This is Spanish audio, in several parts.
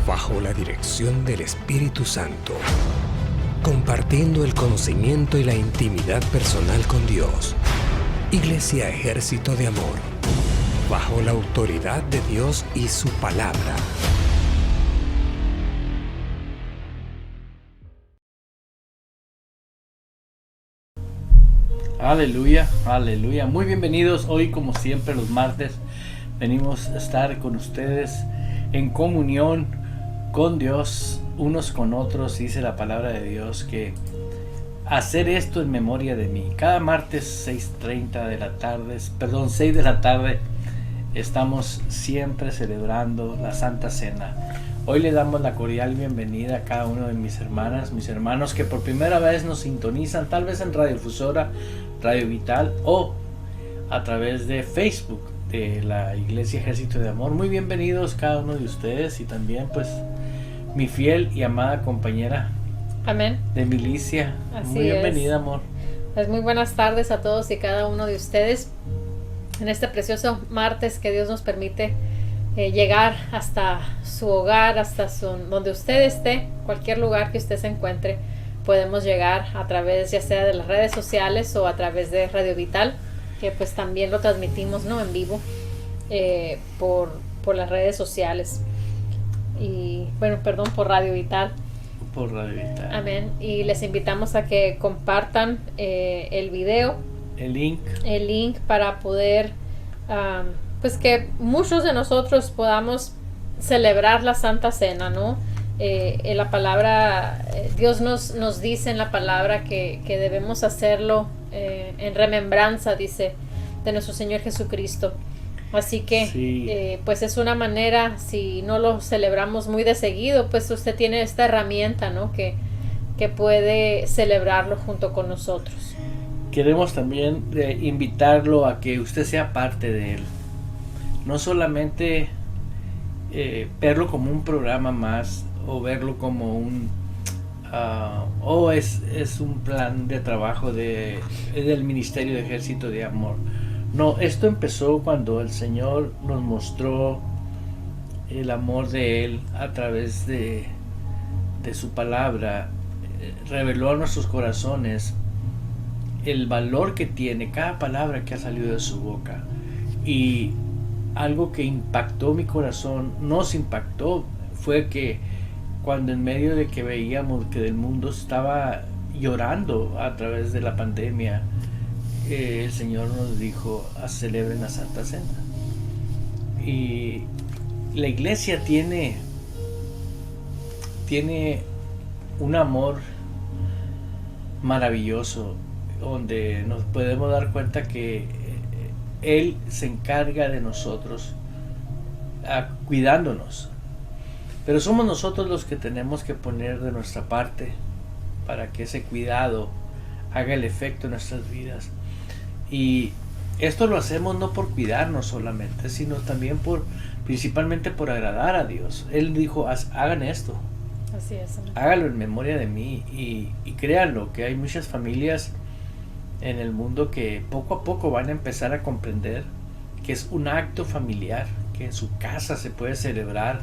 bajo la dirección del Espíritu Santo, compartiendo el conocimiento y la intimidad personal con Dios. Iglesia Ejército de Amor, bajo la autoridad de Dios y su palabra. Aleluya, aleluya. Muy bienvenidos. Hoy, como siempre, los martes venimos a estar con ustedes en comunión con Dios, unos con otros. Dice la palabra de Dios que hacer esto en memoria de mí. Cada martes 6 de la tarde estamos siempre celebrando la Santa Cena. Hoy le damos la cordial bienvenida a cada uno de mis hermanos que por primera vez nos sintonizan, tal vez en Radiodifusora, Radio Vital o a través de Facebook de la Iglesia Ejército de Amor. Muy bienvenidos cada uno de ustedes, y también pues mi fiel y amada compañera. Amén. De milicia. Así muy bienvenida, es. amor. Pues muy buenas tardes a todos y cada uno de ustedes en este precioso martes que Dios nos permite llegar hasta su hogar, hasta donde usted esté, cualquier lugar que usted se encuentre. Podemos llegar a través ya sea de las redes sociales o a través de Radio Vital, que pues también lo transmitimos, ¿no?, en vivo por las redes sociales. Y bueno, perdón, por Radio Vital. Por Radio Vital. Amén. Y les invitamos a que compartan el video, el link para poder pues que muchos de nosotros podamos celebrar la Santa Cena, ¿no? En la palabra, Dios nos dice en la palabra que debemos hacerlo en remembranza, dice, de nuestro Señor Jesucristo. Así que sí. Pues es una manera, si no lo celebramos muy de seguido, pues usted tiene esta herramienta, ¿no?, que puede celebrarlo junto con nosotros. Queremos también invitarlo a que usted sea parte de él. No solamente verlo como un programa más, o verlo como un es un plan de trabajo del Ministerio de Ejército de Amor. No, esto empezó cuando el Señor nos mostró el amor de Él a través de su palabra. Reveló a nuestros corazones el valor que tiene cada palabra que ha salido de su boca. Y algo que impactó mi corazón, nos impactó, fue que cuando en medio de que veíamos que el mundo estaba llorando a través de la pandemia, el Señor nos dijo: celebren la Santa Cena. Y la iglesia tiene un amor maravilloso, donde nos podemos dar cuenta que Él se encarga de nosotros, cuidándonos. Pero somos nosotros los que tenemos que poner de nuestra parte para que ese cuidado haga el efecto en nuestras vidas. Y esto lo hacemos no por cuidarnos solamente, sino también principalmente por agradar a Dios. Él dijo: hagan esto. Así es. Háganlo en memoria de mí. Y créanlo, que hay muchas familias en el mundo que poco a poco van a empezar a comprender que es un acto familiar, que en su casa se puede celebrar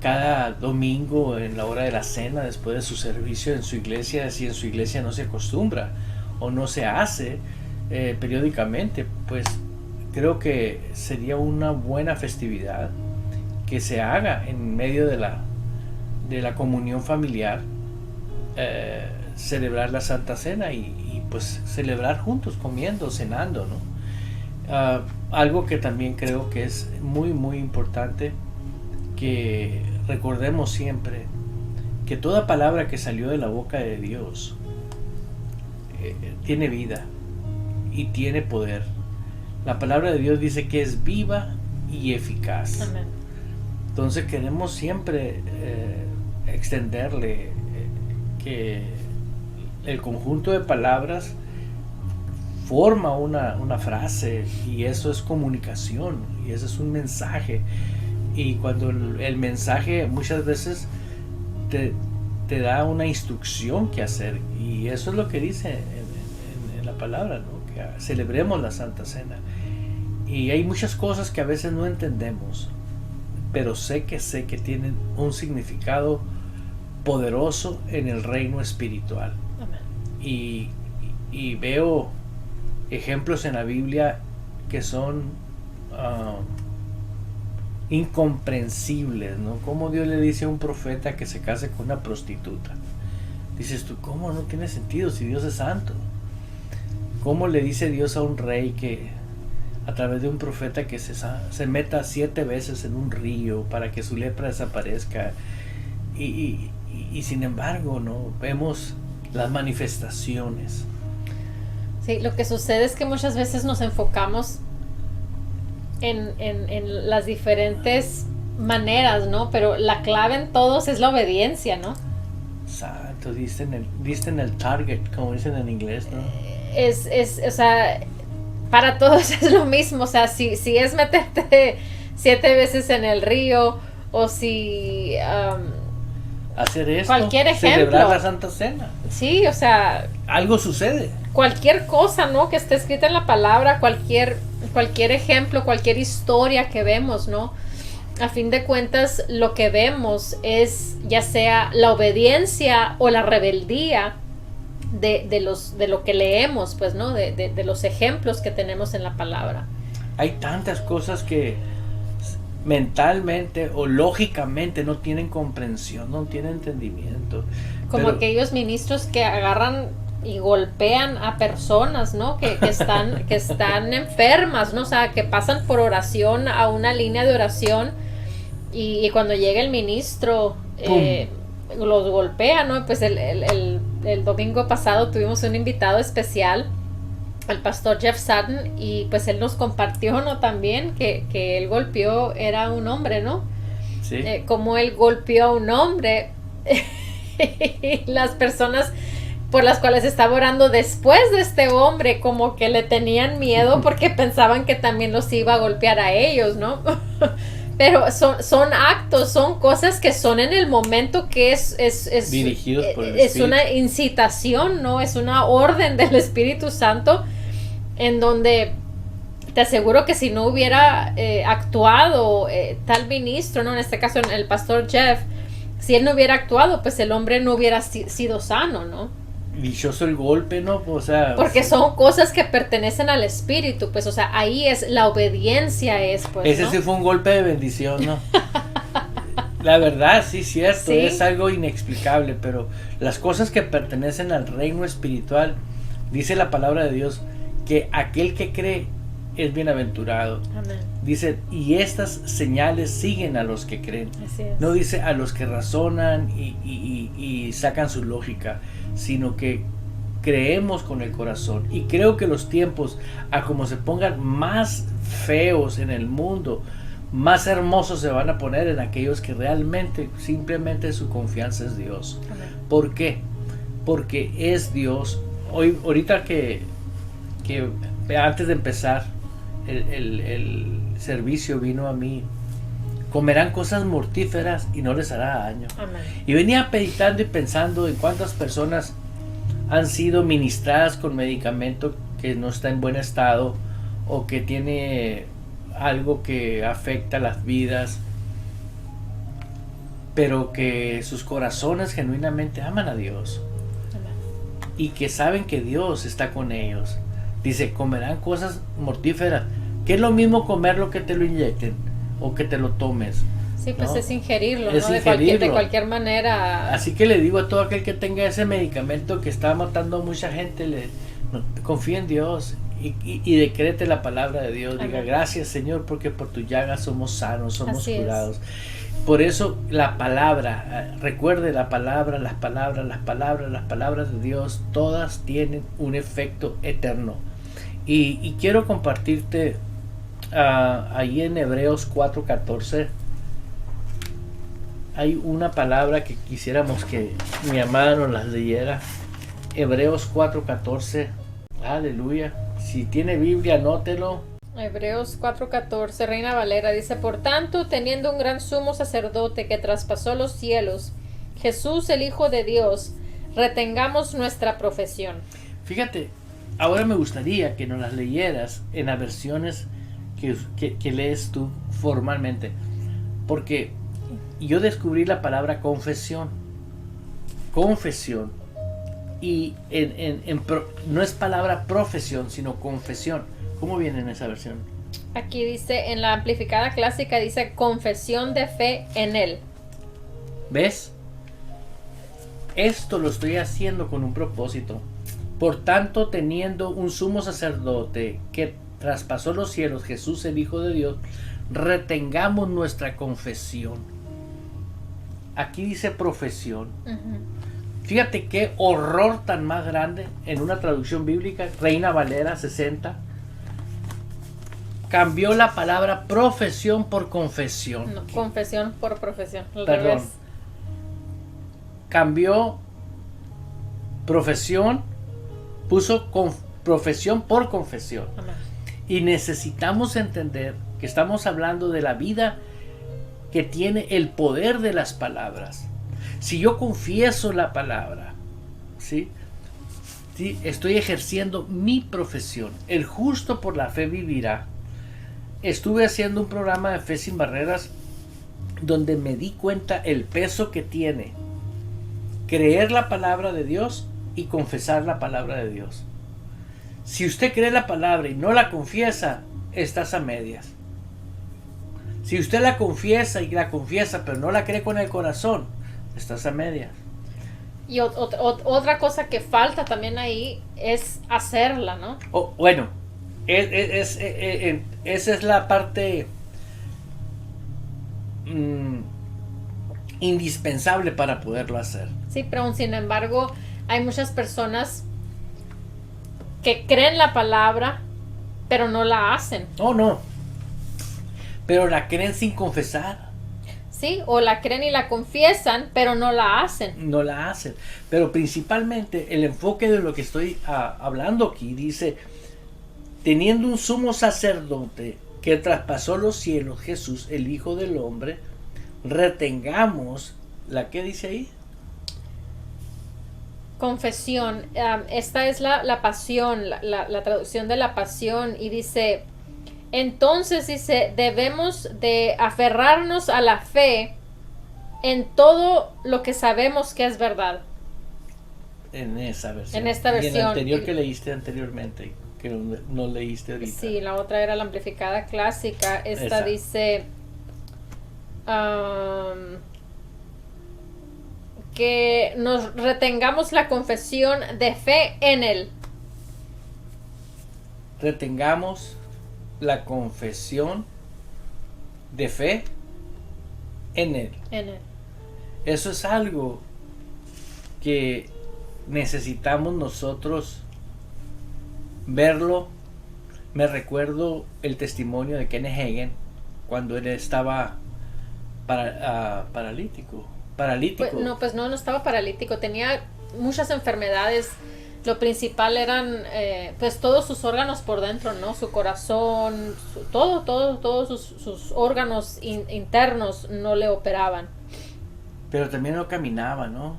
cada domingo en la hora de la cena, después de su servicio en su iglesia. Si en su iglesia no se acostumbra o no se hace periódicamente, pues creo que sería una buena festividad que se haga en medio de la comunión familiar, celebrar la Santa Cena y pues celebrar juntos, comiendo, cenando, ¿no? Algo que también creo que es muy muy importante, que recordemos siempre que toda palabra que salió de la boca de Dios tiene vida y tiene poder. La palabra de Dios dice que es viva y eficaz. Amén. Entonces queremos siempre extenderle que el conjunto de palabras forma una frase, y eso es comunicación, y eso es un mensaje. Y cuando el mensaje muchas veces te da una instrucción que hacer, y eso es lo que dice en la palabra, ¿no?, que celebremos la Santa Cena. Y hay muchas cosas que a veces no entendemos, pero sé que tienen un significado poderoso en el reino espiritual. Amén. Y veo ejemplos en la Biblia que son incomprensibles, ¿no? Como Dios le dice a un profeta que se case con una prostituta. Dices tú, ¿cómo? No tiene sentido si Dios es santo. ¿Cómo le dice Dios a un rey que a través de un profeta que se meta 7 veces en un río para que su lepra desaparezca? Y sin embargo, ¿no? Vemos las manifestaciones. Sí, lo que sucede es que muchas veces nos enfocamos en las diferentes maneras, ¿no? Pero la clave en todos es la obediencia, ¿no? Santo, diste en el target, como dicen en inglés, ¿no? O sea, para todos es lo mismo. O sea, si es meterte 7 veces en el río, o si hacer esto, cualquier ejemplo, celebrar la Santa Cena. Sí, o sea, algo sucede. Cualquier cosa, ¿no? Que esté escrita en la palabra, cualquier ejemplo, cualquier historia que vemos, ¿no? A fin de cuentas, lo que vemos es ya sea la obediencia o la rebeldía de lo que leemos, pues, ¿no? De los ejemplos que tenemos en la palabra. Hay tantas cosas que mentalmente o lógicamente no tienen comprensión, no tienen entendimiento. Como aquellos ministros que agarran y golpean a personas, ¿no? Que están enfermas, ¿no? O sea, que pasan por oración a una línea de oración y cuando llega el ministro los golpea, ¿no? Pues el domingo pasado tuvimos un invitado especial, el pastor Jeff Sutton, y pues él nos compartió, ¿no? También que él golpeó, era un hombre, ¿no? Sí. Como él golpeó a un hombre y las personas por las cuales estaba orando después de este hombre como que le tenían miedo porque pensaban que también los iba a golpear a ellos, ¿no? Pero son actos, son cosas que son en el momento, que es dirigidos por el es Espíritu. Una incitación, ¿no? Es una orden del Espíritu Santo, en donde te aseguro que si no hubiera actuado tal ministro, ¿no? En este caso el pastor Jeff, si él no hubiera actuado, pues el hombre no hubiera sido sano, ¿no? Dichoso el golpe, ¿no? O sea, porque son cosas que pertenecen al Espíritu, pues, o sea, ahí es la obediencia, pues, ese ¿no? sí fue un golpe de bendición, ¿no? La verdad, sí, cierto, ¿Sí? Es algo inexplicable, pero las cosas que pertenecen al reino espiritual, dice la palabra de Dios, que aquel que cree es bienaventurado. Amén. Dice, y estas señales siguen a los que creen. Así es. No dice a los que razonan y sacan su lógica, sino que creemos con el corazón. Y creo que los tiempos, a como se pongan más feos en el mundo, más hermosos se van a poner en aquellos que realmente, simplemente su confianza es Dios. Amén. ¿Por qué? Porque es Dios. Ahorita que antes de empezar el servicio vino a mí: comerán cosas mortíferas y no les hará daño. Amén. Y venía meditando y pensando en cuántas personas han sido ministradas con medicamento que no está en buen estado o que tiene algo que afecta las vidas, pero que sus corazones genuinamente aman a Dios. Amén. Y que saben que Dios está con ellos. Dice, comerán cosas mortíferas. ¿Qué es lo mismo comerlo que te lo inyecten o que te lo tomes? Sí, pues ¿no? Es ingerirlo, Es ¿no? ingerirlo. De cualquier manera. Así que le digo a todo aquel que tenga ese medicamento que está matando a mucha gente, confía en Dios y decrete la palabra de Dios. Amén. Diga, gracias Señor, porque por tu llaga somos sanos, somos Así curados. Por eso la palabra, recuerde la palabra, las palabras de Dios, todas tienen un efecto eterno. Y quiero compartirte ahí en Hebreos 4:14 hay una palabra que quisiéramos que mi amada nos las leyera. Hebreos 4:14. Aleluya. Si tiene Biblia, anótelo. Hebreos 4:14, Reina Valera, dice: por tanto, teniendo un gran sumo sacerdote que traspasó los cielos, Jesús el Hijo de Dios, retengamos nuestra profesión. Fíjate, ahora me gustaría que nos las leyeras en las versiones que lees tú formalmente. porque yo descubrí la palabra confesión. Confesión. Y no es palabra profesión, sino confesión. ¿Cómo viene en esa versión? Aquí dice, en la amplificada clásica dice confesión de fe en Él. ¿Ves? Esto lo estoy haciendo con un propósito. Por tanto, teniendo un sumo sacerdote que traspasó los cielos, Jesús el Hijo de Dios, retengamos nuestra confesión. Aquí dice profesión. Fíjate qué horror tan más grande en una traducción bíblica, Reina Valera 60. Cambió la palabra profesión por confesión. No, confesión por profesión. Perdón. Cambió profesión, puso profesión por confesión. Amén. Y necesitamos entender que estamos hablando de la vida que tiene el poder de las palabras. Si yo confieso la palabra, ¿sí? ¿Sí? Estoy ejerciendo mi profesión. El justo por la fe vivirá. Estuve haciendo un programa de Fe Sin Barreras donde me di cuenta el peso que tiene creer la palabra de Dios y confesar la palabra de Dios. Si usted cree la palabra y no la confiesa, estás a medias. Si usted la confiesa pero no la cree con el corazón, estás a medias. Y otra cosa que falta también ahí es hacerla, ¿no? Bueno, esa es la parte indispensable para poderlo hacer. Sí, pero aún sin embargo hay muchas personas que creen la palabra pero no la hacen. Oh, no. Pero la creen sin confesar. Sí, o la creen y la confiesan pero no la hacen. No la hacen. Pero principalmente el enfoque de lo que estoy hablando aquí dice, teniendo un sumo sacerdote que traspasó los cielos, Jesús, el Hijo del Hombre, retengamos, ¿la qué dice ahí? Confesión. Esta es la pasión, la traducción de la pasión, y dice, entonces dice, debemos de aferrarnos a la fe en todo lo que sabemos que es verdad. En esa versión. En esta versión. Y en la anterior que leíste anteriormente, que no leíste ahorita. Sí, la otra era la amplificada clásica. Esta dice que nos retengamos la confesión de fe en Él. Retengamos la confesión de fe en Él. En Él. Eso es algo que necesitamos nosotros verlo. Me recuerdo el testimonio de Kenneth Hagin cuando él estaba paralítico. Pues no estaba paralítico, tenía muchas enfermedades. Lo principal eran pues todos sus órganos por dentro, ¿no? Su corazón, todos sus órganos internos no le operaban. Pero también no caminaba, ¿no?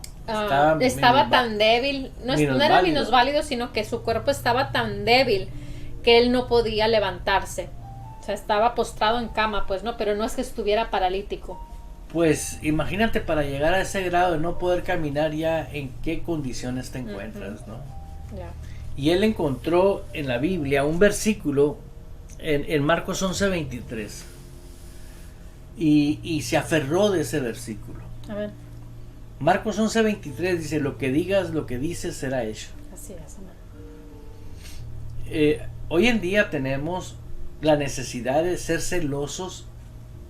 Estaba tan débil, no era minusválido, sino que su cuerpo estaba tan débil que él no podía levantarse. O sea, estaba postrado en cama, pues no, pero no es que estuviera paralítico. Pues imagínate, para llegar a ese grado de no poder caminar, ya en qué condiciones te encuentras, ¿no? Yeah. Y él encontró en la Biblia un versículo en Marcos 11:23 y se aferró de ese versículo. A ver. Marcos 11:23 dice, lo que digas, lo que dices será hecho. Así es, hoy en día tenemos la necesidad de ser celosos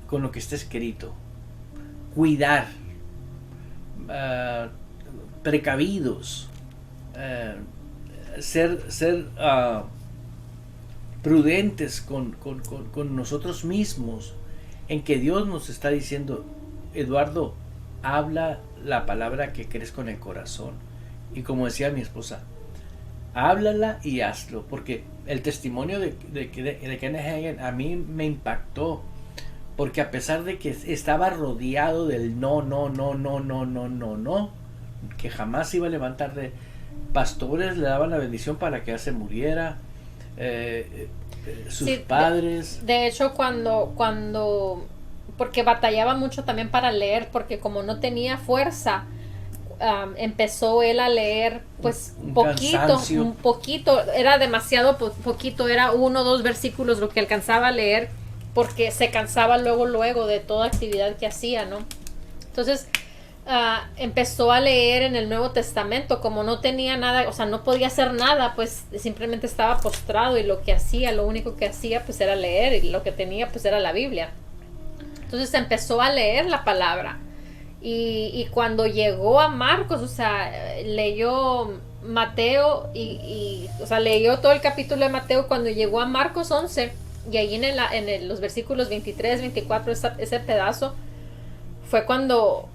con lo que está escrito, cuidar, precavidos, ser prudentes con nosotros mismos, en que Dios nos está diciendo, Eduardo, habla la palabra que crees con el corazón. Y como decía mi esposa, háblala y hazlo, porque el testimonio de Kenneth Hagin a mí me impactó, porque a pesar de que estaba rodeado del no, que jamás iba a levantar, de pastores le daban la bendición para que se muriera, sus padres. De hecho, cuando porque batallaba mucho también para leer, porque como no tenía fuerza, empezó él a leer pues Un poquito, cansancio. un poquito, era demasiado poquito, era 1 o 2 versículos lo que alcanzaba a leer, porque se cansaba luego de toda actividad que hacía, ¿no? Entonces empezó a leer en el Nuevo Testamento, como no tenía nada, o sea, no podía hacer nada, pues simplemente estaba postrado, y lo único que hacía pues era leer, y lo que tenía pues era la Biblia. Entonces empezó a leer la palabra, y cuando llegó a Marcos, o sea, leyó Mateo o sea, leyó todo el capítulo de Mateo. Cuando llegó a Marcos 11, y ahí los versículos 23, 24, ese pedazo, fue cuando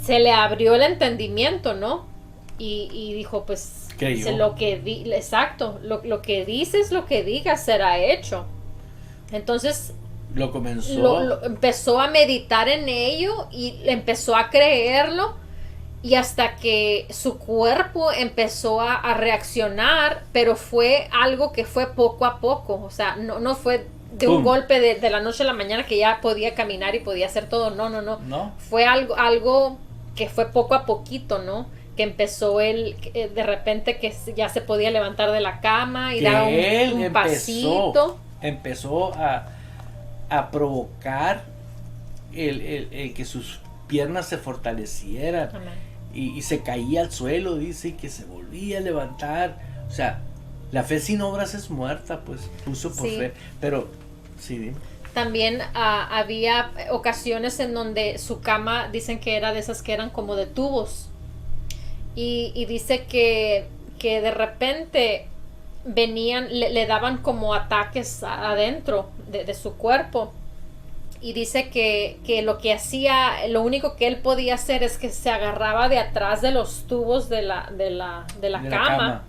se le abrió el entendimiento, ¿no? Y dijo, pues, Creyó. exacto, lo que dices, lo que digas será hecho. Entonces Lo comenzó. empezó a meditar en ello, y empezó a creerlo, y hasta que su cuerpo empezó a reaccionar, pero fue algo que fue poco a poco, o sea, no fue de un golpe de la noche a la mañana que ya podía caminar y podía hacer todo, no. Fue algo que fue poco a poquito, ¿no? Que empezó él, de repente que ya se podía levantar de la cama y dar un pasito. Empezó a provocar el que sus piernas se fortalecieran. Y se caía al suelo, dice, y que se volvía a levantar. O sea, la fe sin obras es muerta, pues, puso por fe. Pero, sí, dime. También había ocasiones en donde su cama, dicen que era de esas que eran como de tubos. Y dice que de repente venían, le daban como ataques adentro de su cuerpo. Y dice que lo que hacía, lo único que él podía hacer es que se agarraba de atrás de los tubos de la cama.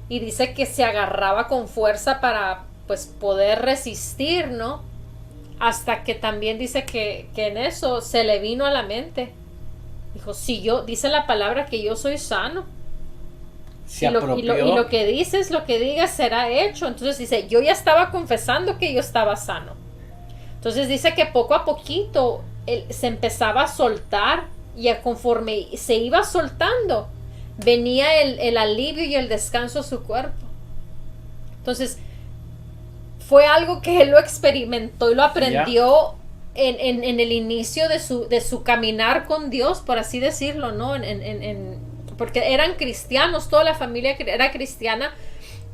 Y dice que se agarraba con fuerza para pues poder resistir, ¿no? Hasta que también dice que en eso se le vino a la mente. Dijo, dice la palabra que yo soy sano. Y lo que dices, lo que digas será hecho. Entonces dice, yo ya estaba confesando que yo estaba sano. Entonces dice que poco a poquito él se empezaba a soltar, y conforme se iba soltando, venía el alivio y el descanso a su cuerpo. Entonces fue algo que él lo experimentó y lo aprendió en el inicio de su caminar con Dios, por así decirlo, ¿no? Porque eran cristianos, toda la familia era cristiana,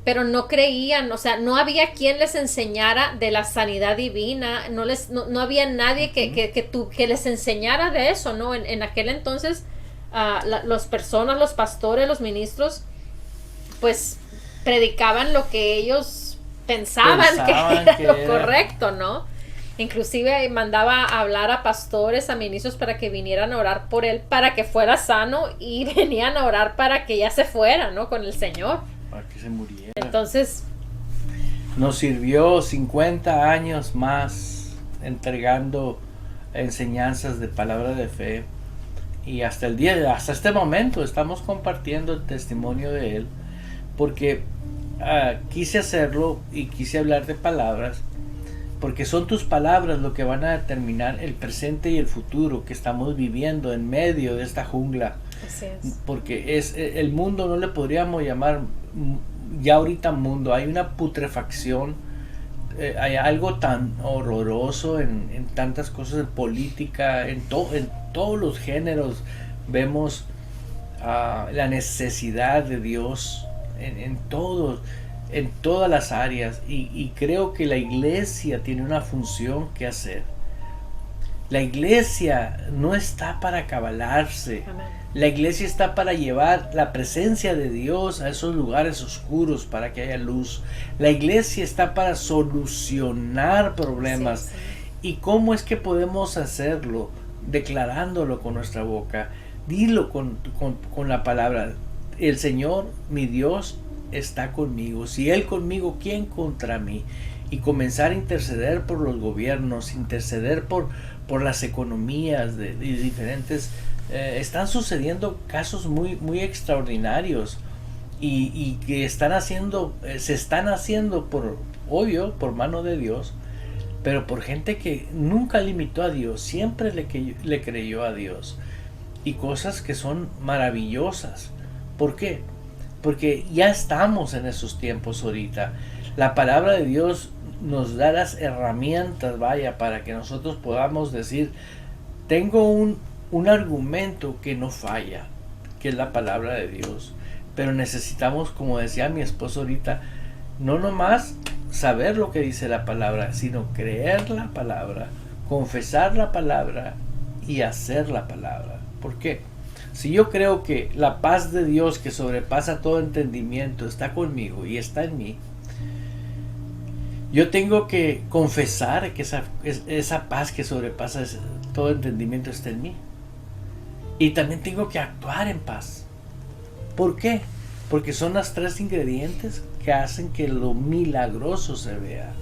pero no creían, o sea, no había quien les enseñara de la sanidad divina, no había nadie que les enseñara de eso, ¿no? En aquel entonces, las personas, los pastores, los ministros, pues predicaban lo que ellos pensaban que era lo correcto, ¿no? Inclusive mandaba a hablar a pastores, a ministros, para que vinieran a orar por él, para que fuera sano, y venían a orar para que ya se fuera, ¿no? Con el Señor. Para que se muriera. Entonces nos sirvió 50 años más entregando enseñanzas de palabra de fe, y hasta este momento estamos compartiendo el testimonio de él, porque quise hacerlo y quise hablar de palabras, porque son tus palabras lo que van a determinar el presente y el futuro que estamos viviendo en medio de esta jungla. Así es. Porque el mundo no le podríamos llamar ya ahorita mundo, hay una putrefacción, hay algo tan horroroso en tantas cosas, en política, en todos los géneros vemos la necesidad de Dios en todas las áreas, y creo que la iglesia tiene una función que hacer. La iglesia no está para acabalarse. Amén. La iglesia está para llevar la presencia de Dios a esos lugares oscuros para que haya luz. La iglesia está para solucionar problemas. Sí. ¿Y cómo es que podemos hacerlo? Declarándolo con nuestra boca. Dilo con la palabra. El Señor, mi Dios, está conmigo. Si Él conmigo, ¿quién contra mí? Y comenzar a interceder por los gobiernos, interceder por las economías de diferentes. Están sucediendo casos muy, muy extraordinarios, y que se están haciendo por mano de Dios, pero por gente que nunca limitó a Dios, siempre le creyó a Dios. Y cosas que son maravillosas. ¿Por qué? Porque ya estamos en esos tiempos ahorita. La palabra de Dios nos da las herramientas, vaya, para que nosotros podamos decir, tengo un argumento que no falla, que es la palabra de Dios. Pero necesitamos, como decía mi esposo ahorita, no nomás saber lo que dice la palabra, sino creer la palabra, confesar la palabra y hacer la palabra. ¿Por qué? Si yo creo que la paz de Dios que sobrepasa todo entendimiento está conmigo y está en mí, yo tengo que confesar que esa paz que sobrepasa todo entendimiento está en mí. Y también tengo que actuar en paz. ¿Por qué? Porque son los tres ingredientes que hacen que lo milagroso se vea.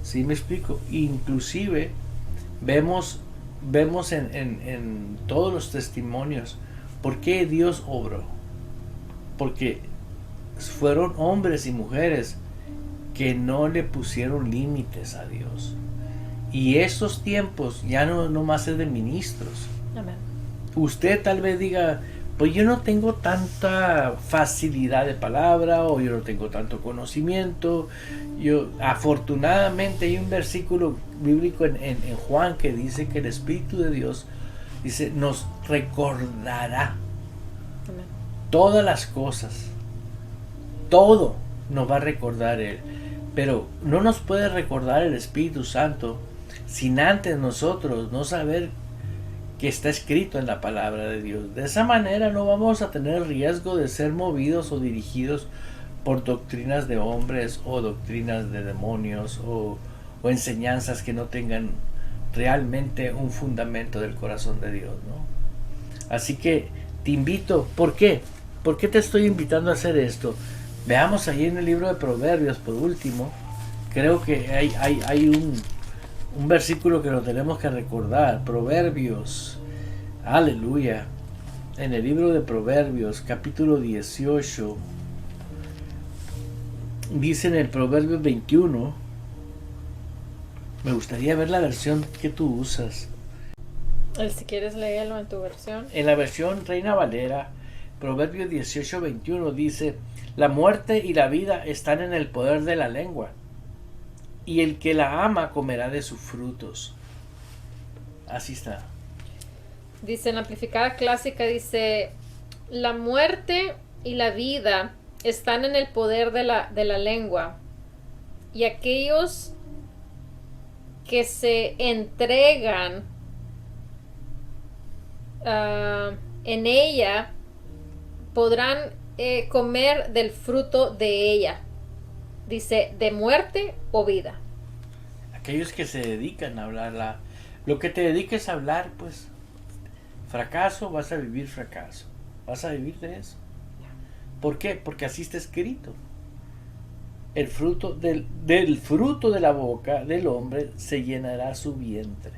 ¿Sí me explico? Inclusive vemos en todos los testimonios por qué Dios obró. Porque fueron hombres y mujeres que no le pusieron límites a Dios. Y estos tiempos ya no más es de ministros. Amén. Usted tal vez diga, pues yo no tengo tanta facilidad de palabra, o yo no tengo tanto conocimiento. Afortunadamente hay un versículo bíblico en Juan que dice que el Espíritu de Dios dice, nos recordará Amén. todas las cosas. Todo nos va a recordar Él. Pero no nos puede recordar el Espíritu Santo sin antes nosotros no saber que está escrito en la palabra de Dios. De esa manera no vamos a tener riesgo de ser movidos o dirigidos por doctrinas de hombres o doctrinas de demonios o enseñanzas que no tengan realmente un fundamento del corazón de Dios, ¿no? Así que te invito, ¿por qué? ¿Por qué te estoy invitando a hacer esto? Veamos ahí en el libro de Proverbios, por último, creo que hay un versículo que lo tenemos que recordar. Proverbios, aleluya, en el libro de Proverbios, capítulo 18, dice en el Proverbio 21, me gustaría ver la versión que tú usas. Si quieres léelo en tu versión. En la versión Reina Valera, Proverbios 18:21 dice, la muerte y la vida están en el poder de la lengua, y el que la ama comerá de sus frutos. Así está. Dice en la amplificada clásica, dice, la muerte y la vida están en el poder de la lengua, y aquellos que se entregan en ella podrán comer del fruto de ella. Dice, de muerte o vida. Aquellos que se dedican a hablar, lo que te dediques a hablar, pues, fracaso, vas a vivir fracaso. Vas a vivir de eso. ¿Por qué? Porque así está escrito. El fruto del fruto de la boca del hombre se llenará su vientre.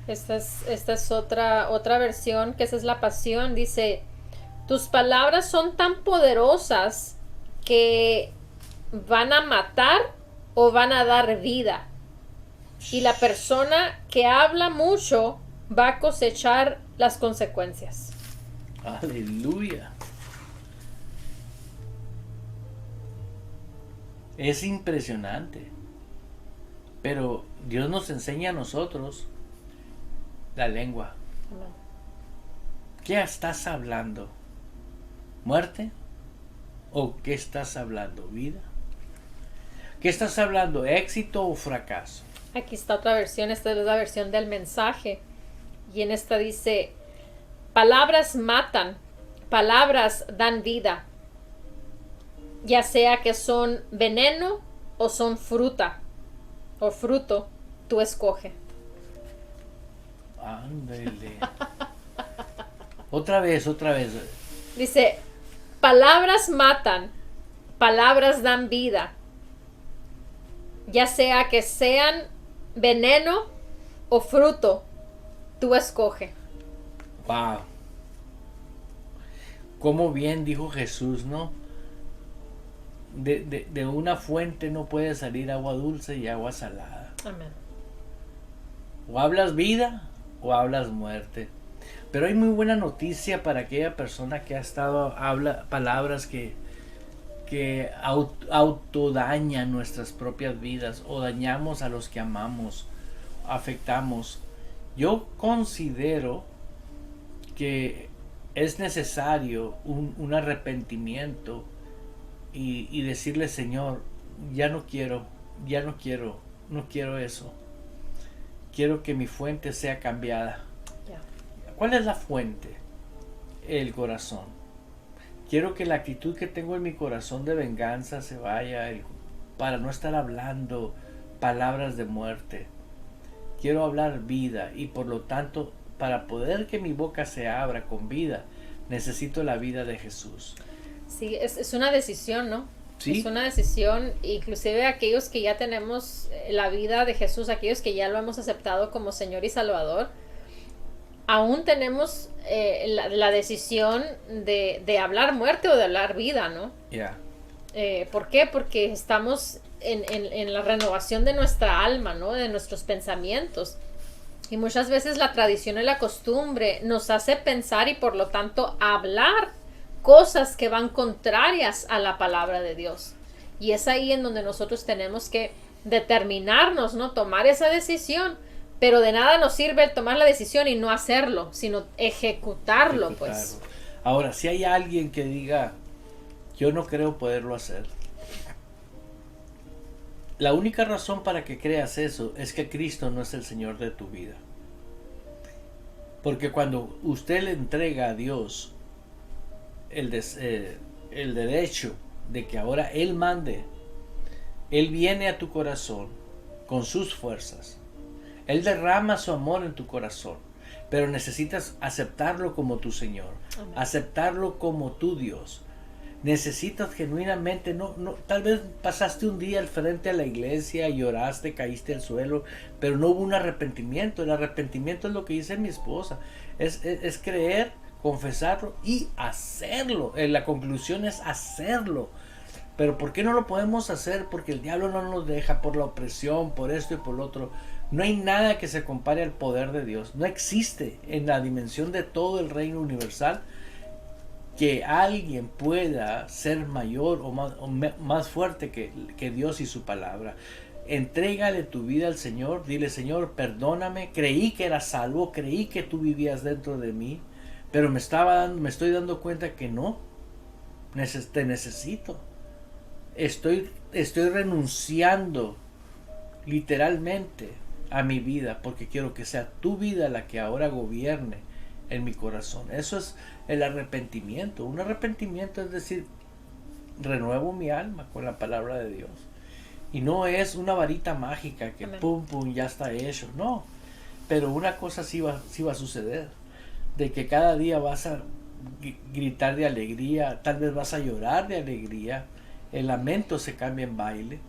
Esta es otra versión, que esa es la Pasión. Dice, tus palabras son tan poderosas que van a matar o van a dar vida. Y la persona que habla mucho va a cosechar las consecuencias. Aleluya. Es impresionante. Pero Dios nos enseña a nosotros la lengua. Amén. ¿Qué estás hablando? ¿Muerte? ¿O qué estás hablando? ¿Vida? ¿Qué estás hablando? ¿Éxito o fracaso? Aquí está otra versión, esta es la versión del Mensaje. Y en esta dice, palabras matan, palabras dan vida. Ya sea que son veneno o son fruta o fruto, tú escoge. Ándale. Otra vez. Dice, palabras matan, palabras dan vida. Ya sea que sean veneno o fruto, tú escoge. Wow. Como bien dijo Jesús, ¿no? De una fuente no puede salir agua dulce y agua salada. Amén. O hablas vida o hablas muerte. Pero hay muy buena noticia para aquella persona que ha estado, habla palabras que autodañan nuestras propias vidas o dañamos a los que amamos, afectamos. Yo considero que es necesario un arrepentimiento y decirle, Señor, ya no quiero eso. Quiero que mi fuente sea cambiada. Ya. ¿Cuál es la fuente? El corazón. Quiero que la actitud que tengo en mi corazón de venganza se vaya, para no estar hablando palabras de muerte. Quiero hablar vida y por lo tanto, para poder que mi boca se abra con vida, necesito la vida de Jesús. Sí, es una decisión, ¿no? ¿Sí? Es una decisión, inclusive aquellos que ya tenemos la vida de Jesús, aquellos que ya lo hemos aceptado como Señor y Salvador, aún tenemos la decisión de hablar muerte o de hablar vida, ¿no? Ya. ¿Por qué? Porque estamos en la renovación de nuestra alma, ¿no? De nuestros pensamientos. Y muchas veces la tradición y la costumbre nos hace pensar y por lo tanto hablar cosas que van contrarias a la palabra de Dios. Y es ahí en donde nosotros tenemos que determinarnos, ¿no? Tomar esa decisión. Pero de nada nos sirve el tomar la decisión y no hacerlo, sino ejecutarlo, pues. Ahora, si hay alguien que diga, yo no creo poderlo hacer. La única razón para que creas eso es que Cristo no es el Señor de tu vida. Porque cuando usted le entrega a Dios el derecho de que ahora Él mande, Él viene a tu corazón con sus fuerzas. Él derrama su amor en tu corazón, pero necesitas aceptarlo como tu Señor, Amén. Aceptarlo como tu Dios. Necesitas genuinamente, tal vez pasaste un día al frente a la iglesia, lloraste, caíste al suelo, pero no hubo un arrepentimiento. El arrepentimiento es lo que dice mi esposa, es creer, confesarlo y hacerlo. La conclusión es hacerlo. Pero ¿por qué no lo podemos hacer? Porque el diablo no nos deja, por la opresión, por esto y por lo otro. No hay nada que se compare al poder de Dios. No existe en la dimensión de todo el reino universal que alguien pueda ser mayor o más fuerte que Dios y su palabra. Entrégale tu vida al Señor. Dile, Señor, perdóname. Creí que era salvo. Creí que tú vivías dentro de mí. Pero me estoy dando cuenta que no. Te necesito. Estoy renunciando literalmente a mi vida porque quiero que sea tu vida la que ahora gobierne en mi corazón. Eso es el arrepentimiento. Un arrepentimiento es decir, renuevo mi alma con la palabra de Dios. Y no es una varita mágica que Amén. pum pum ya está hecho. No. Pero una cosa sí va a suceder. De que cada día vas a gritar de alegría. Tal vez vas a llorar de alegría. El lamento se cambia en baile.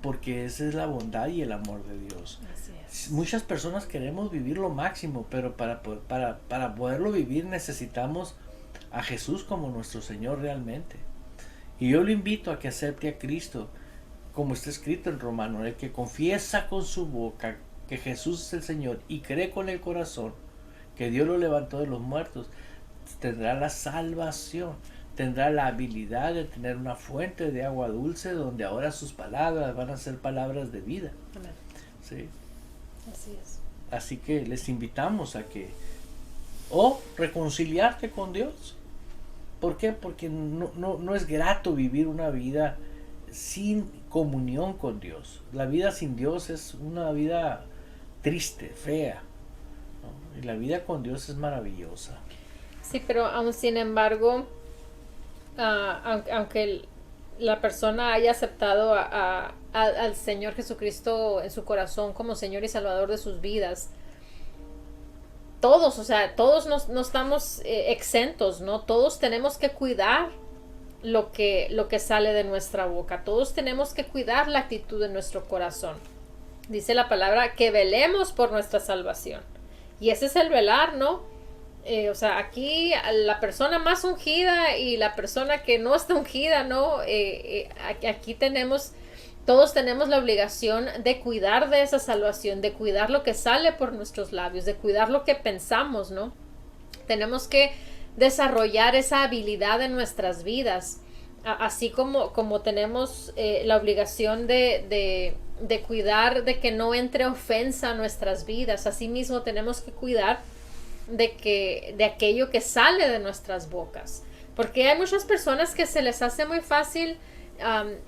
Porque esa es la bondad y el amor de Dios. Así es. Muchas personas queremos vivir lo máximo, pero para poderlo vivir necesitamos a Jesús como nuestro Señor realmente. Y yo lo invito a que acepte a Cristo, como está escrito en Romanos: el que confiesa con su boca que Jesús es el Señor y cree con el corazón que Dios lo levantó de los muertos, tendrá la salvación. Tendrá la habilidad de tener una fuente de agua dulce donde ahora sus palabras van a ser palabras de vida. Amén. ¿Sí? Así es. Así que les invitamos a que reconciliarte con Dios. ¿Por qué? Porque no es grato vivir una vida sin comunión con Dios. La vida sin Dios es una vida triste, fea, ¿no? Y la vida con Dios es maravillosa. Sí, pero aún sin embargo, aunque la persona haya aceptado al Señor Jesucristo en su corazón como Señor y Salvador de sus vidas, todos no estamos exentos, ¿no? Todos tenemos que cuidar lo que sale de nuestra boca. Todos tenemos que cuidar la actitud de nuestro corazón. Dice la palabra que velemos por nuestra salvación. Y ese es el velar, ¿no? Aquí la persona más ungida y la persona que no está ungida, ¿no? Aquí tenemos todos tenemos la obligación de cuidar de esa salvación, de cuidar lo que sale por nuestros labios, de cuidar lo que pensamos, ¿no? Tenemos que desarrollar esa habilidad en nuestras vidas, así como tenemos la obligación de cuidar de que no entre ofensa a nuestras vidas. Asimismo tenemos que cuidar de aquello que sale de nuestras bocas, porque hay muchas personas que se les hace muy fácil,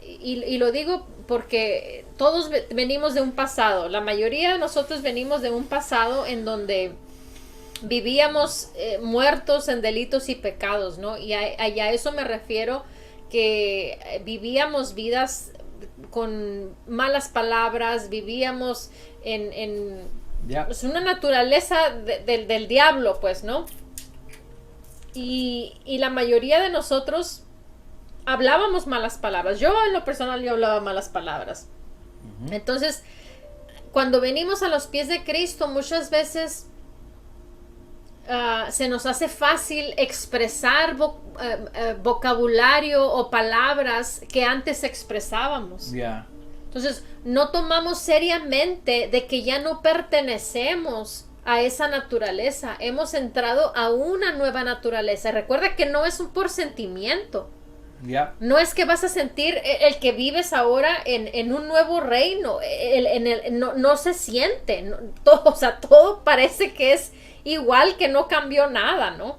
y lo digo porque todos venimos de un pasado, la mayoría de nosotros venimos de un pasado en donde vivíamos muertos en delitos y pecados, ¿no? Y a eso me refiero, que vivíamos vidas con malas palabras, vivíamos en pues una naturaleza del diablo, pues, ¿no? Y la mayoría de nosotros hablábamos malas palabras. Yo en lo personal yo hablaba malas palabras. Entonces, cuando venimos a los pies de Cristo, muchas veces se nos hace fácil expresar vocabulario o palabras que antes expresábamos. Entonces, no tomamos seriamente de que ya no pertenecemos a esa naturaleza. Hemos entrado a una nueva naturaleza. Recuerda que no es por sentimiento. No es que vas a sentir el que vives ahora en un nuevo reino. No se siente. Todo parece que es igual, que no cambió nada, ¿no?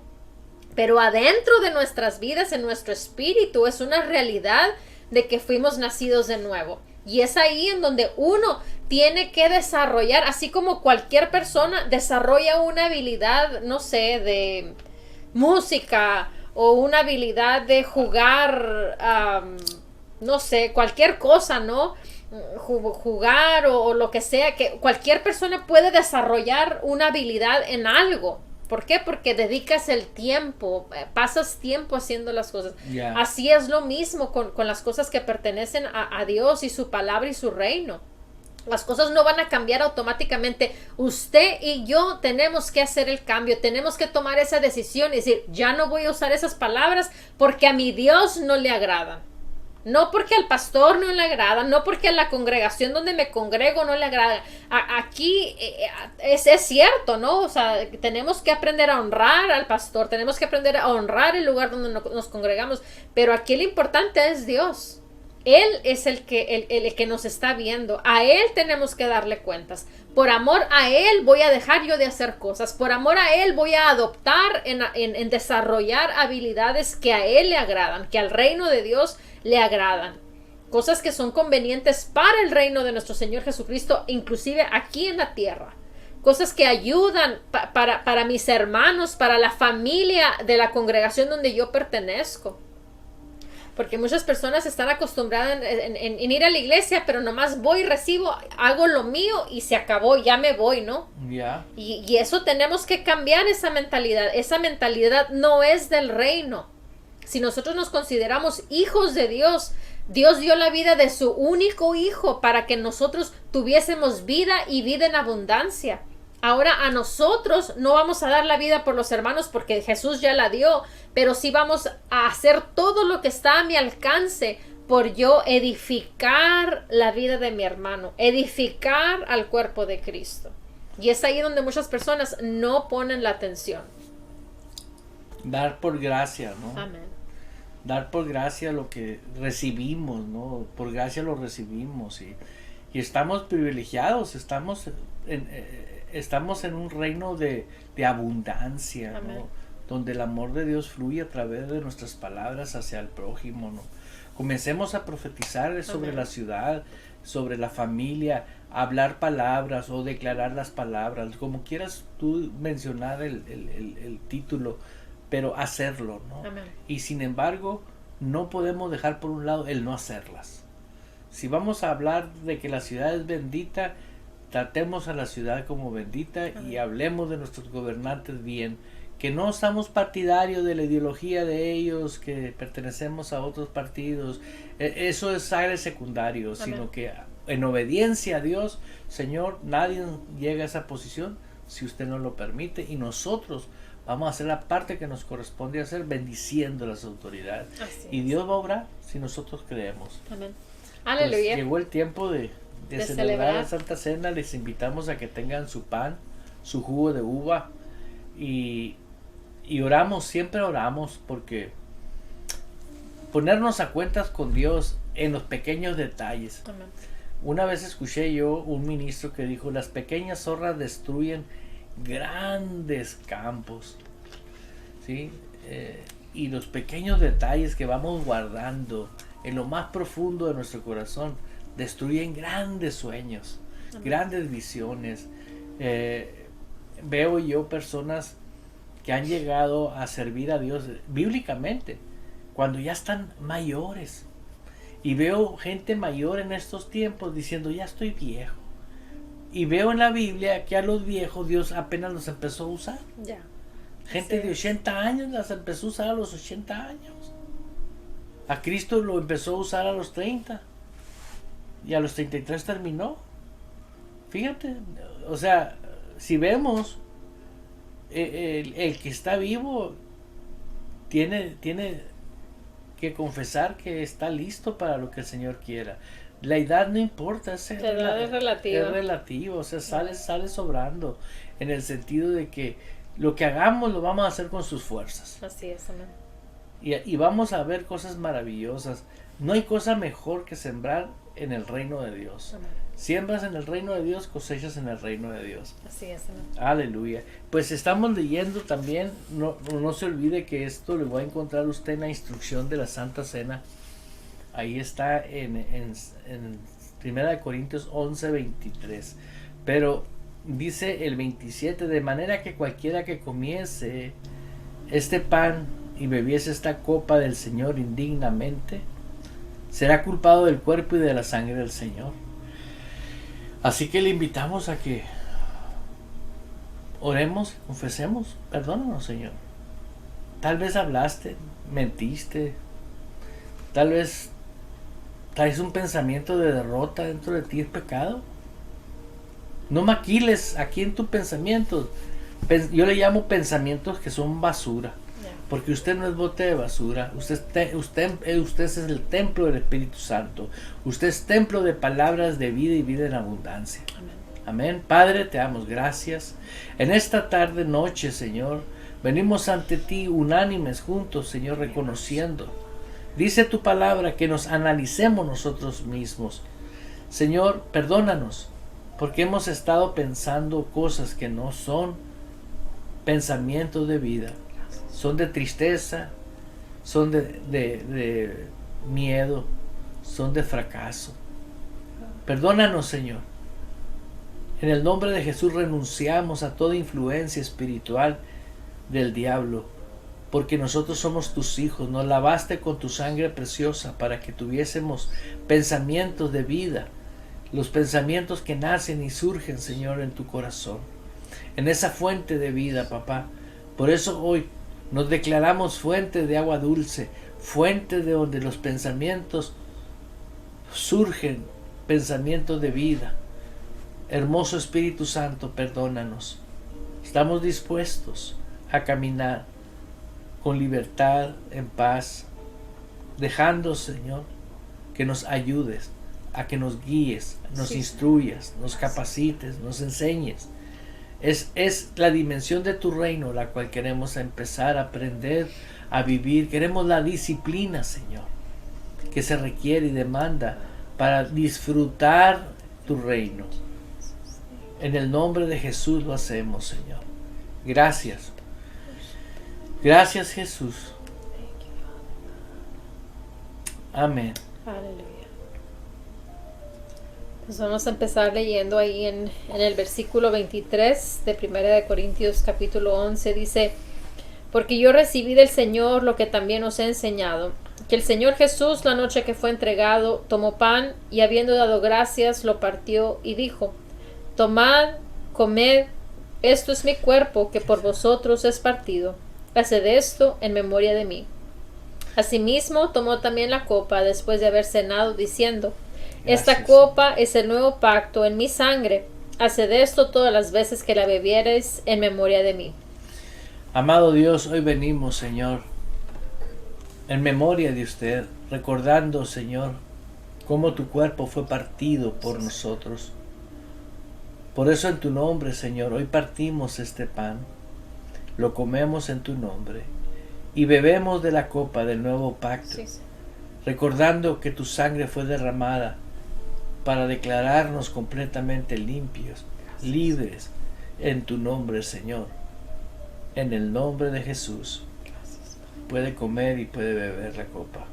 Pero adentro de nuestras vidas, en nuestro espíritu, es una realidad de que fuimos nacidos de nuevo. Y es ahí en donde uno tiene que desarrollar, así como cualquier persona desarrolla una habilidad, no sé, de música o una habilidad de jugar, no sé, cualquier cosa, ¿no? Jugar o lo que sea, que cualquier persona puede desarrollar una habilidad en algo. ¿Por qué? Porque dedicas el tiempo, pasas tiempo haciendo las cosas. Así es lo mismo con las cosas que pertenecen a Dios y su palabra y su reino. Las cosas no van a cambiar automáticamente. Usted y yo tenemos que hacer el cambio, tenemos que tomar esa decisión y decir, ya no voy a usar esas palabras porque a mi Dios no le agradan. No porque al pastor no le agrada, no porque a la congregación donde me congrego no le agrada. Aquí es cierto, ¿no? O sea, tenemos que aprender a honrar al pastor, tenemos que aprender a honrar el lugar donde nos congregamos, pero aquí lo importante es Dios. Él es el que nos está viendo. A Él tenemos que darle cuentas. Por amor a Él voy a dejar yo de hacer cosas. Por amor a Él voy a adoptar en desarrollar habilidades que a Él le agradan, que al reino de Dios le agradan. Cosas que son convenientes para el reino de nuestro Señor Jesucristo, inclusive aquí en la tierra. Cosas que ayudan para mis hermanos, para la familia de la congregación donde yo pertenezco. Porque muchas personas están acostumbradas en ir a la iglesia, pero nomás voy, recibo, hago lo mío y se acabó, ya me voy, ¿no? Y eso tenemos que cambiar esa mentalidad. Esa mentalidad no es del reino. Si nosotros nos consideramos hijos de Dios, Dios dio la vida de su único hijo para que nosotros tuviésemos vida y vida en abundancia. Ahora a nosotros no vamos a dar la vida por los hermanos porque Jesús ya la dio, pero sí vamos a hacer todo lo que está a mi alcance por yo edificar la vida de mi hermano, edificar al cuerpo de Cristo. Y es ahí donde muchas personas no ponen la atención. Dar por gracia, ¿no? Amén. Dar por gracia lo que recibimos, ¿no? Por gracia lo recibimos y estamos privilegiados, estamos en un reino de abundancia, ¿no? Donde el amor de Dios fluye a través de nuestras palabras hacia el prójimo, ¿no? Comencemos a profetizar sobre la ciudad, sobre la familia, hablar palabras o declarar las palabras, como quieras tú mencionar el título, pero hacerlo, ¿no? Amén. Y sin embargo, no podemos dejar por un lado el no hacerlas. Si vamos a hablar de que la ciudad es bendita, tratemos a la ciudad como bendita. Amén. Y hablemos de nuestros gobernantes bien, que no estamos partidarios de la ideología de ellos, que pertenecemos a otros partidos, eso es algo secundario. Amén. Sino que en obediencia a Dios, Señor, nadie llega a esa posición si usted no lo permite, y nosotros vamos a hacer la parte que nos corresponde hacer, bendiciendo a las autoridades. Y Dios va a obrar si nosotros creemos. Amén. Aleluya. Pues llegó el tiempo de celebrar la Santa Cena. Les invitamos a que tengan su pan, su jugo de uva y oramos, siempre oramos porque ponernos a cuentas con Dios en los pequeños detalles. Amén. Una vez escuché yo un ministro que dijo: las pequeñas zorras destruyen grandes campos, ¿sí? Y los pequeños detalles que vamos guardando en lo más profundo de nuestro corazón destruyen grandes sueños, amén, grandes visiones. Veo yo personas que han llegado a servir a Dios bíblicamente cuando ya están mayores. Y veo gente mayor en estos tiempos diciendo: ya estoy viejo. Y veo en la Biblia que a los viejos Dios apenas los empezó a usar. Ya. Gente de 80 años las empezó a usar a los 80 años. A Cristo lo empezó a usar a los 30. Y a los 33 terminó. Fíjate, o sea, si vemos, el que está vivo tiene que confesar que está listo para lo que el Señor quiera. La edad no importa, la edad es relativa. Es relativo, o sea, sale sobrando, en el sentido de que lo que hagamos lo vamos a hacer con sus fuerzas. Así es, amén. Y vamos a ver cosas maravillosas. No hay cosa mejor que sembrar en el reino de Dios. Amén. Siembras en el reino de Dios, cosechas en el reino de Dios. Así es, amén. Aleluya. Pues estamos leyendo también, no se olvide que esto lo va a encontrar usted en la instrucción de la Santa Cena. Ahí está en 1 Corintios 11:23. Pero dice el 27: de manera que cualquiera que comiese este pan y bebiese esta copa del Señor indignamente, será culpado del cuerpo y de la sangre del Señor. Así que le invitamos a que oremos, confesemos: perdónanos, Señor. Tal vez hablaste, mentiste, tal vez traes un pensamiento de derrota dentro de ti, es pecado. No maquiles aquí en tu pensamiento. Yo le llamo pensamientos que son basura. Porque usted no es bote de basura. Usted es el templo del Espíritu Santo. Usted es templo de palabras de vida y vida en abundancia. Amén. Amén. Padre, te damos gracias. En esta tarde, noche, Señor, venimos ante ti unánimes juntos, Señor, reconociendo. Dice tu palabra que nos analicemos nosotros mismos. Señor, perdónanos, porque hemos estado pensando cosas que no son pensamientos de vida. Son de tristeza, son de miedo, son de fracaso. Perdónanos, Señor. En el nombre de Jesús renunciamos a toda influencia espiritual del diablo, porque nosotros somos tus hijos. Nos lavaste con tu sangre preciosa para que tuviésemos pensamientos de vida, los pensamientos que nacen y surgen, Señor, en tu corazón, en esa fuente de vida, papá. Por eso hoy nos declaramos fuente de agua dulce, fuente de donde los pensamientos surgen, pensamientos de vida. Hermoso Espíritu Santo, perdónanos. Estamos dispuestos a caminar con libertad, en paz, dejando, Señor, que nos ayudes, a que nos guíes, nos instruyas, nos capacites, nos enseñes. Es la dimensión de tu reino la cual queremos empezar a aprender a vivir. Queremos la disciplina, Señor, que se requiere y demanda para disfrutar tu reino. En el nombre de Jesús lo hacemos, Señor. Gracias. Gracias, Jesús. Amén. Aleluya. Pues vamos a empezar leyendo ahí en el versículo 23 de 1 Corintios capítulo 11. Dice: porque yo recibí del Señor lo que también os he enseñado, que el Señor Jesús, la noche que fue entregado, tomó pan y habiendo dado gracias, lo partió y dijo: tomad, comed, esto es mi cuerpo que por vosotros es partido. Haced esto en memoria de mí. Asimismo tomó también la copa después de haber cenado, diciendo: esta copa es el nuevo pacto en mi sangre. Haced esto todas las veces que la bebiereis en memoria de mí. Amado Dios, hoy venimos, Señor, en memoria de usted, recordando, Señor, cómo tu cuerpo fue partido por nosotros. Por eso en tu nombre, Señor, hoy partimos este pan, lo comemos en tu nombre y bebemos de la copa del nuevo pacto, Sí, sí. recordando que tu sangre fue derramada para declararnos completamente limpios, libres, en tu nombre, Señor. En el nombre de Jesús, puede comer y puede beber la copa.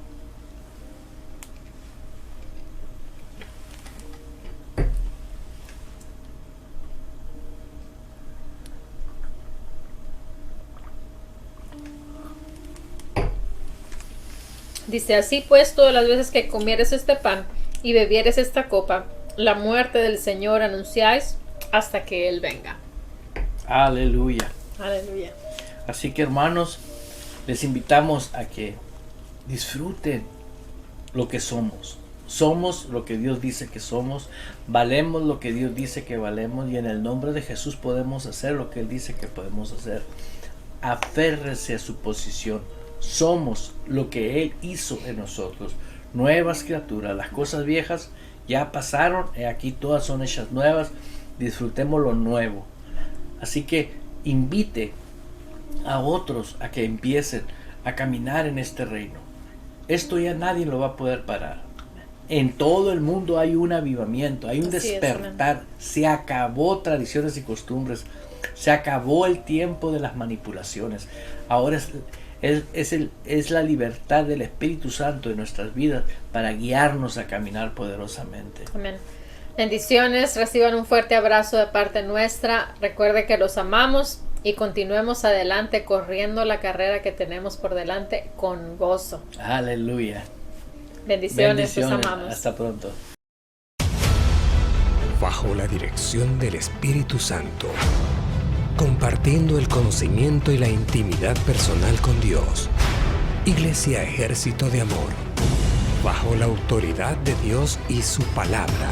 Dice, así pues, todas las veces que comieres este pan y bebieres esta copa, la muerte del Señor anunciáis hasta que Él venga. Aleluya. Aleluya. Así que, hermanos, les invitamos a que disfruten lo que somos. Somos lo que Dios dice que somos, valemos lo que Dios dice que valemos, y en el nombre de Jesús podemos hacer lo que Él dice que podemos hacer. Aférrese a su posición. Somos lo que Él hizo en nosotros, nuevas criaturas. Las cosas viejas ya pasaron, y aquí todas son hechas nuevas. Disfrutemos lo nuevo. Así que invite a otros a que empiecen a caminar en este reino. Esto ya nadie lo va a poder parar. En todo el mundo hay un avivamiento, hay un Así es, despertar. Se acabó tradiciones y costumbres. Se acabó el tiempo de las manipulaciones. Ahora es la libertad del Espíritu Santo en nuestras vidas para guiarnos a caminar poderosamente. Amén. Bendiciones, reciban un fuerte abrazo de parte nuestra. Recuerde que los amamos y continuemos adelante corriendo la carrera que tenemos por delante con gozo. Aleluya. Bendiciones, los amamos. Hasta pronto. Bajo la dirección del Espíritu Santo, compartiendo el conocimiento y la intimidad personal con Dios. Iglesia Ejército de Amor, bajo la autoridad de Dios y su palabra.